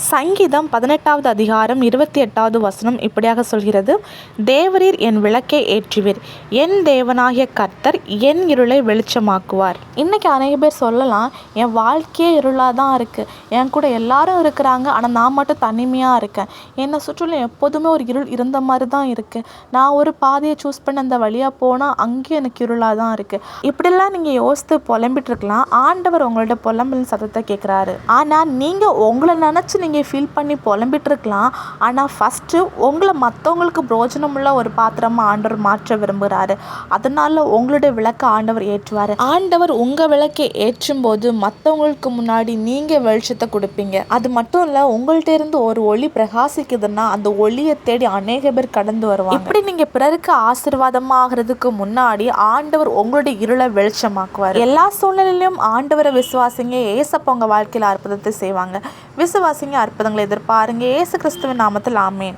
சங்கீதம் 18வது அதிகாரம் 28வது வசனம் இப்படியாக சொல்கிறது, தேவரீர் என் விளக்கை ஏற்றுவீர், என் தேவனாகிய கர்த்தர் என் இருளை வெளிச்சமாக்குவார். இன்றைக்கி அநேக பேர் சொல்லலாம், என் வாழ்க்கையே இருளாக தான் இருக்குது, என் கூட எல்லாரும் இருக்கிறாங்க, ஆனால் நான் மட்டும் தனிமையாக இருக்கேன், என்னை சுற்றிலும் எப்போதுமே ஒரு இருள் இருந்த மாதிரி தான் இருக்குது, நான் ஒரு பாதையை சூஸ் பண்ணி அந்த வழியாக போனால் அங்கேயும் எனக்கு இருளாக தான் இருக்குது. இப்படிலாம் நீங்கள் யோசித்து புலம்பிட்டுருக்கலாம். ஆண்டவர் உங்களோட புலம்பின் சத்தத்தை கேட்குறாரு. ஆனால் நீங்கள் உங்களை நினச்சி நீங்கள் ஃபீல் பண்ணி புலம்பிட்டுருக்கலாம். ஆனால் ஃபஸ்ட்டு உங்களை மற்றவங்களுக்கு பிரோஜனமுள்ள ஒரு பாத்திரமாக ஆண்டவர் மாற்ற விரும்புகிறாரு. அதனால் உங்களுடைய விளக்கை ஆண்டவர் ஏற்றுவார். ஆண்டவர் உங்கள் விளக்கை ஏற்றும் போது மற்றவங்களுக்கு முன்னாடி நீங்கள் வெளிச்சத்தை கொடுப்பீங்க. அது மட்டும் இல்லை, உங்கள்கிட்ட இருந்து ஒரு ஒளி பிரகாசிக்குதுன்னா அந்த ஒளியை தேடி அநேக பேர் கடந்து வருவாங்க. இப்படி நீங்கள் பிறருக்கு ஆசீர்வாதமாகிறதுக்கு முன்னாடி ஆண்டவர் உங்களுடைய இருளை வெளிச்சமாக்குவார். எல்லா சூழ்நிலையிலும் ஆண்டவரை விசுவாசிங்க. ஏசப்பா உங்கள் வாழ்க்கையில் அற்புதத்தை செய்வாங்க. விசுவாசிங்க, அற்புதங்களை எதிர்பாருங்க. இயேசு கிறிஸ்துவின் நாமத்தில் ஆமென்.